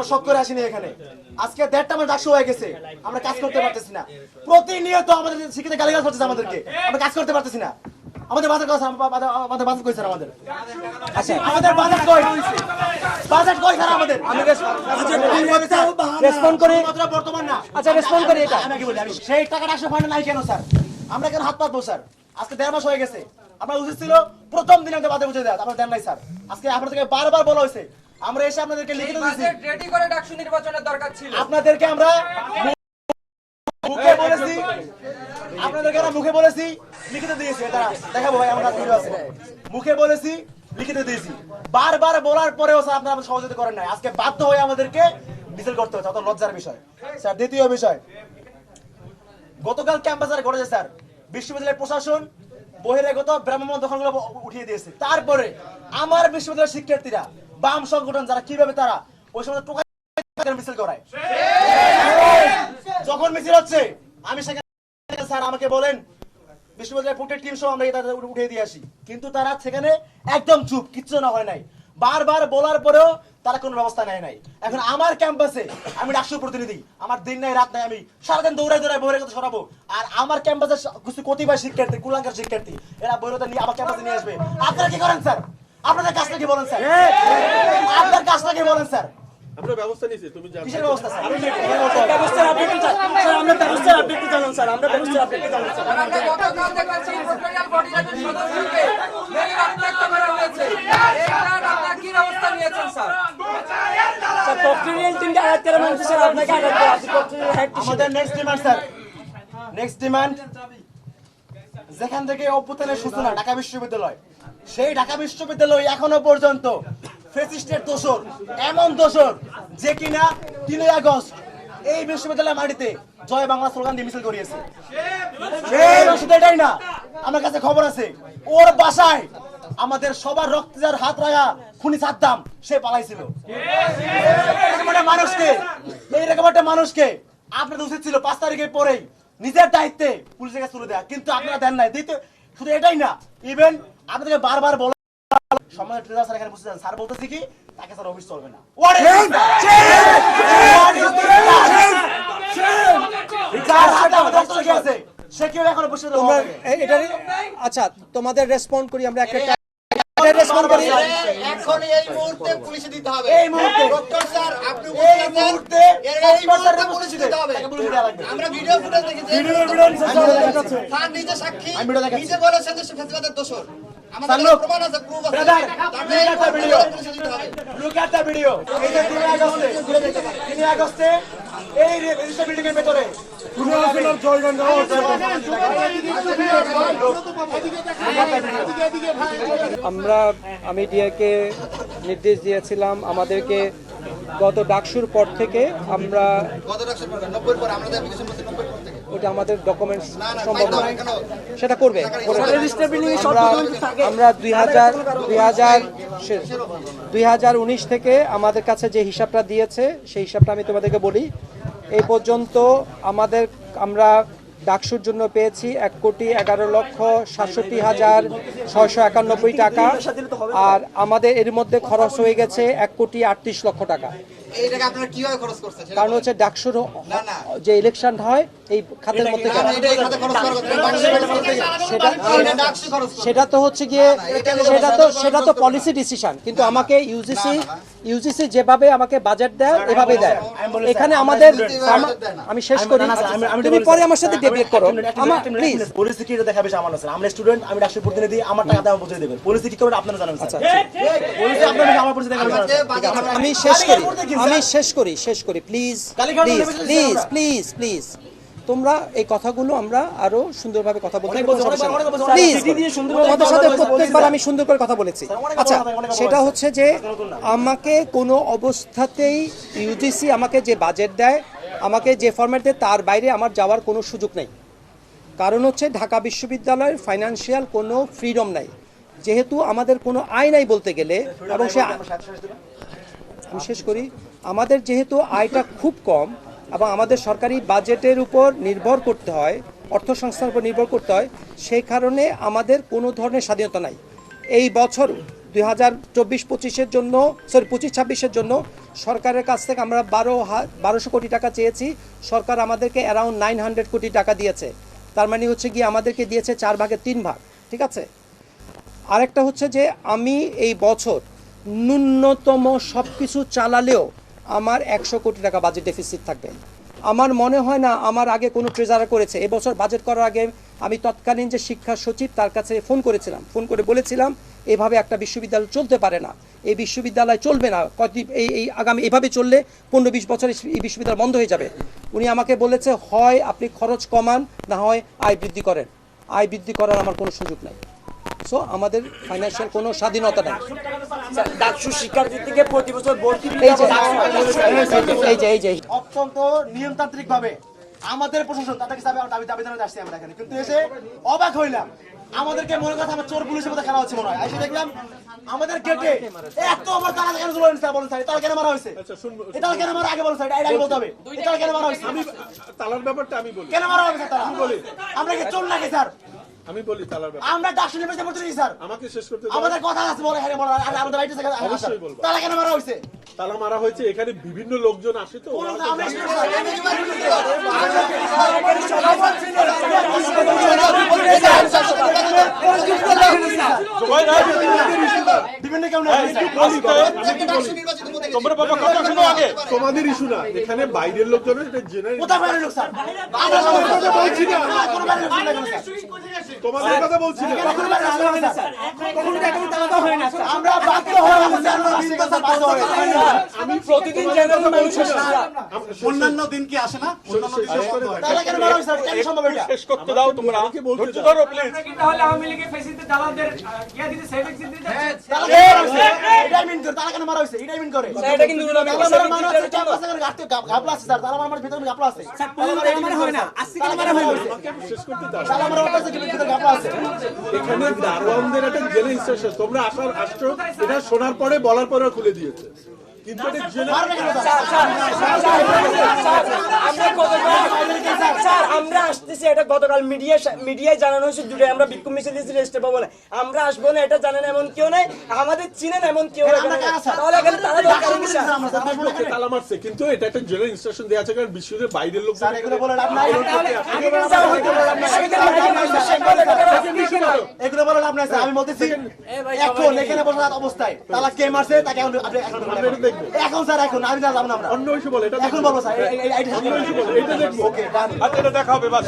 আমরা শখ করে আসিনি এখানে। আজকে 1.5টা মাস ডাকসু হয়ে গেছে, আমরা কাজ করতে পারতেছি না। প্রতিনিয়ত আমাদের শিক্ষিত গালিগালাজ করতেছে আমাদেরকে, আমরা কাজ করতে পারতেছি না। আমাদের বাজেট কই স্যার? আমাদের বাজেট কই স্যার? আচ্ছা আমাদের বাজেট কই? বাজেট কই স্যার আমাদের? আমি রেসপন্ড করি মাত্র বর্তমান না। আচ্ছা রেসপন্ড করি, এটা আমি কি বলি? আমি সেই টাকাটা আসলে ফান্ড নাই কেন স্যার? আমরা কেন হাত পাতবো স্যার? আজকে 1.5 মাস হয়ে গেছে, আপনার উচিত ছিল প্রথম দিন আমাদের বাজেট বুঝে দেওয়া, আপনারা দেন নাই স্যার। আজকে আপনাদেরকে বারবার বলা হয়েছে, আমরা এসে আপনাদেরকে লিখিত দিয়েছি, বাজেট রেডি করে ডাকসু নির্বাচনের দরকার ছিল। আপনাদেরকে আমরা মুখে বলেছি, আপনাদেরকে আমরা মুখে বলেছি, লিখিত দিয়েছি। এটা দেখাবো ভাই, আমরা ভিডিও আছে, মুখে বলেছি, লিখিত দিয়েছি। বারবার বলার পরেও স্যার আপনারা আমাদের সহযোগিতা করেন নাই। আজকে বাধ্য হয়ে আমাদেরকে ডিসেল করতে হচ্ছে, অত লজ্জার বিষয় স্যার। দ্বিতীয় বিষয়, গতকাল ক্যাম্পাসে ঘটেছে স্যার, বিশ্ববিদ্যালয়ের প্রশাসন বহিরাগত ভ্রাম্যমাণ দখলগুলো উঠিয়ে দিয়েছে। তারপরে আমার বিশ্ববিদ্যালয়ের শিক্ষার্থীরা, বাম সংগঠন যারা, কিভাবে তারা ওই সময় টোকা মিছিল করায়। যখন মিছিল হচ্ছে আমি সেখানে, স্যার আমাকে বলেন বিশ্ববিদ্যালয়ের প্রত্যেক টিম সহ আমরা তাদের উঠিয়ে দিয়ে আসি, কিন্তু তারা সেখানে একদম চুপ, কিচ্ছু না হয় নাই। বারবার বলার পরেও তারা কোনো ব্যবস্থা নেয় নাই। এখন আমার ক্যাম্পাসে, আমি ডাকসু প্রতিনিধি, আমার দিন নাই রাত নাই, আমি সারাদিন দৌড়াই বহিরাগত সরাবো। আর আমার ক্যাম্পাসে কিছু কতিপয় শিক্ষার্থী, কুলাঙ্কার শিক্ষার্থী, এরা বহিরাগত নিয়ে আমার ক্যাম্পাসে নিয়ে আসবে। আপনারা কি করেন স্যার? আপনাদের কাজটা কি বলেন স্যার? আপনার কাজটা কি বলেন স্যার? আমরা ব্যবস্থা নিয়েছি, তুমি জানো কিসের ব্যবস্থা স্যার? ব্যবস্থার আপডেট স্যার, আমরা ব্যবস্থার আপডেট জানান স্যার, আমরা ব্যবস্থার আপডেট জানান স্যার। আমরা গতকাল দেখেছি প্রোটোকল বডির একজন সদস্যকে মেরে রক্তাক্ত করা হয়েছে। এইটার আপনারা কি ব্যবস্থা নিয়েছেন স্যার? স্যার প্রক্রিয়াল টিমকে আঘাত করা মানে স্যার আপনাকে আঘাত করা আছে, প্রক্রিয়াল হেড আমাদের next demand sir, next demand, যেখান থেকে অভ্যুত্থানের সূচনা ঢাকা বিশ্ববিদ্যালয়, সেই ঢাকা বিশ্ববিদ্যালয় এখনো পর্যন্ত ফ্যাসিস্টের দোসর, এমন দোসর যে কিনা 3 আগস্ট এই বিশ্ববিদ্যালয়ের মাটিতে জয় বাংলা স্লোগান দিয়ে মিছিল করিয়েছে। শুধু এটাই না, আমার কাছে খবর আছে ওর বাসায় আমাদের সবার রক্তের হাত রাখা খুনি সাদ্দাম সে পালাইছিল। এরকম একটা মানুষকে, এইরকম একটা মানুষকে আপনাদের উচিত ছিল 5 তারিখের পরেই নিজের দায়িত্বে পুলিশের কাছে তুলে দেয়া, কিন্তু আপনারা দেন নাই। দিতে শুধু এটাই না, ইভেন আপনাদেরকে বারবার বলা সমাজের ট্রেজার স্যার এখানে বসে যান, স্যার বলতেছি কি তাকে স্যার অফিস চলবে না। সে কেউ এখনো বসে আচ্ছা তোমাদের রেসপন্ড করি আমরা একটা রেসপন্ড করি। এখন এই মুহূর্তে পুলিশে দিতে হবে, এই মুহূর্তে ডক্টর স্যার আপনি এই মুহূর্তে পুলিশে দিতে হবে। আমরা ভিডিও ফুটেজ দেখেছি, স্যার নিজে সাক্ষী, নিজে বলেছেন যে সে ফেসিবাদের দোষর। আমাদের প্রমাণ আছে, প্রুফ আছে। তারপরে এই ভিডিও পুলিশে দিতে হবে। Look at the video. এই যে 3 আগস্টে এই রেজিস্টার বিল্ডিং এর ভিতরে আমি ডিআইকে নির্দেশ দিয়েছিলাম আমাদেরকে গত ডাকসুর পর থেকে আমরা গত 90 পর আমরা অ্যাপ্লিকেশন করতে 90 পর থেকে ওটা আমাদের ডকুমেন্টস সম্ভব না, নয়, কেন? সেটা করবে। আমরা 2019 থেকে আমাদের কাছে যে হিসাবটা দিয়েছে সেই হিসাবটা আমি তোমাদেরকে বলি। এই পর্যন্ত আমরা ডাকসুর জন্য পেয়েছি 1,11,67,691 টাকা, আর আমাদের এর মধ্যে খরচ হয়ে গেছে 1,38,00,000 টাকা। এই টাকা আপনারা কিভাবে খরচ করছেন? কারণ হচ্ছে ডাকসুর যে ইলেকশন হয় এই খাতের মধ্যে সেটা তো হচ্ছে গিয়ে সেটা তো পলিসি ডিসিশন, কিন্তু আমাকে ইউজিসি যেভাবে আমাকে বাজেট দেয় এভাবে দেয়। এখানে আমাদের আমি শেষ করি, তুমি পরে আমার সাথে ডিবেট করো। আমার প্লিজ পরিস্থিতি কি দেখাবে আমার না স্যার, আমরা স্টুডেন্ট, আমি ডাকসুর প্রতিনিধি, আমার টাকা দাম বুঝিয়ে দেবেন। পরিস্থিতি কি করে আপনারা জানেন স্যার? পরিস্থিতি আপনারা আমার পরিস্থিতি দেখাবেন। আমি শেষ করি প্লিজ প্লিজ প্লিজ প্লিজ তোমরা এই কথাগুলো আমরা আরো সুন্দরভাবে কথা বলতে প্লিজ। তোমাদের সাথে প্রত্যেকবার আমি সুন্দর করে কথা বলেছি। আচ্ছা, সেটা হচ্ছে যে আমাকে কোনো অবস্থাতেই ইউজিসি আমাকে যে বাজেট দেয়, আমাকে যে ফরম্যাট দেয়, তার বাইরে আমার যাওয়ার কোনো সুযোগ নেই। কারণ হচ্ছে ঢাকা বিশ্ববিদ্যালয়ের ফাইন্যান্সিয়াল কোনো ফ্রিডম নাই, যেহেতু আমাদের কোনো আয় নাই বলতে গেলে, এবং সে আমি শেষ করি, আমাদের যেহেতু আয়টা খুব কম এবং আমাদের সরকারি বাজেটের উপর নির্ভর করতে হয়, অর্থ সংস্থার উপর নির্ভর করতে হয়, সেই কারণে আমাদের কোনো ধরনের স্বাধীনতা নাই। এই বছর 2024-25-এর জন্য, সরি 25-26-এর জন্য সরকারের কাছ থেকে আমরা 1200 কোটি টাকা চেয়েছি। সরকার আমাদেরকে অ্যারাউন্ড 900 কোটি টাকা দিয়েছে। তার মানে হচ্ছে গিয়ে আমাদেরকে দিয়েছে 4 ভাগের 3 ভাগ, ঠিক আছে। আরেকটা হচ্ছে যে আমি এই বছর ন্যূনতম সব কিছু চালালেও আমার 100 কোটি টাকা বাজেট ডেফিসিট থাকবে। আমার মনে হয় না আমার আগে কোনো ট্রেজারার করেছে। এবছর বাজেট করার আগে আমি তৎকালীন যে শিক্ষা সচিব তার কাছে ফোন করেছিলাম, ফোন করে বলেছিলাম এভাবে একটা বিশ্ববিদ্যালয় চলতে পারে না, এই বিশ্ববিদ্যালয় চলবে না, এই আগামী এভাবে চললে 15-20 বছর এই বিশ্ববিদ্যালয় বন্ধ হয়ে যাবে। উনি আমাকে বলেছে হয় আপনি খরচ কমান, না হয় আয় বৃদ্ধি করেন। আয় বৃদ্ধি করার আমার কোনো সুযোগ নাই। সো আমাদের ফাইন্যান্সিয়াল কোনো স্বাধীনতা নেই। ডাকসু শিক্ষার্থী থেকে প্রতি বছর ভর্তি এই যে অত্যন্ত নিয়মতান্ত্রিক ভাবে আমাদের প্রশাসন তাদেরকে দাবি জানাতে আসছি আমরা এখানে, কিন্তু এসে অবাক হইলাম। আমাদেরকে মনে কথা আমার চোর পুলিশের মধ্যে খেলা হচ্ছে মনে হয়। এসে দেখলাম আমাদের গেটে এত আমার তারা কেন বলেন স্যার, বলেন স্যার এটা কেন মারা হয়েছে, এটা কেন মারা আগে বলেন স্যার, এটা আগে বলতে হবে, এটা কেন মারা হয়েছে, তালার ব্যাপারটা আমি বলি, কেন মারা হয়েছে তারা, আমরা কি চোর নাকি স্যার, আমি বলি তালার ব্যাপার। আমরা ডাকসু নির্বাচন করতে স্যার, আমাকে শেষ করতে দাও। আমাদের কথা আছে বলে হ্যাঁ বলে আমাদের রাইট আছে, অবশ্যই বলবো। তারা কেন মারা হয়েছে, তালা মারা হয়েছে, এখানে বিভিন্ন লোকজন আসে তো ওরা তো আমরা বিভিন্ন কেমন তোমাদের ইস্যু না, এখানে বাইরের লোকজন এটা জেনারেল। কোথায় বাইরের লোক স্যার, আমরা বলছি না, কোনো বাইরের লোক নাই স্যার, তোমাদের কথা বলছি না। আমরা বাধ্য হয়ে গেছি, আমরা বিন্দু স্যার বাধ্য হয়ে গেছি। আমি প্রতিদিন জেনারেল বলছি না। অন্যান্য দিন কি আসে না? শেষ করে দাও। তারা কেন মারা হয়েছে স্যার, কেন সম্ভব এটা, শেষ করতে দাও তোমরা, আমাকে বলতে দাও। তাহলে আওয়ামী লীগের ফেসিতে দালালদের ইয়া দিতে সেভিংস দিতে তারা কেন মারা হয়েছে, এটাই মিন করে, তারা কেন মারা হয়েছে এটাই মিন করে, এটা কিন্তু তারা মারা মারা হচ্ছে ক্যাম্প আছে, ঘাপলা আছে স্যার, তারা মারার ভিতরে ঘাপলা আছে, তারা হয় না আজকে কেন মারা হয়েছে, শেষ করতে দাও। তারা মারা হচ্ছে ভিতরে ঘাপলা আছে। এখানে দারোয়ানদের একটা জেলে ইনস্ট্রাকশন, তোমরা আসছো এটা শোনার পরে বলার পরে খুলে দিয়েছে, কিন্তু এটা জেলে মারবে কেন স্যার, স্যার আমরা আসতেছি, এটা গতকাল মিডিয়ায় জানানো হয়েছে, দুটোই আমরা বিক্ষোভ মিছিল দিয়েছি রেস্টে পাবো না, আমরা আসবো না এটা জানেন এমন কেউ নাই, আমাদের চিনেন এমন কেউ নাই, তাহলে এখানে তারা দরকার কি স্যার? তালা মারছে, কিন্তু এটা একটা জেলে ইনস্ট্রাকশন দেওয়া আছে, কারণ বিশ্বের বাইরের লোক স্যার এগুলো বলে লাভ নাই, এগুলো বলে লাভ নাই স্যার, আমি বলতেছি এখন এখানে বসে অবস্থায় তারা কে মারছে তাকে এখন এখন স্যার এখন আমি না যাবো না, আমরা অন্য ইস্যু বলে এটা এখন বলবো স্যার অন্য ইস্যু বলে এটা দেখবো। ওকে ডান। আচ্ছা এটা দেখা হবে বাস।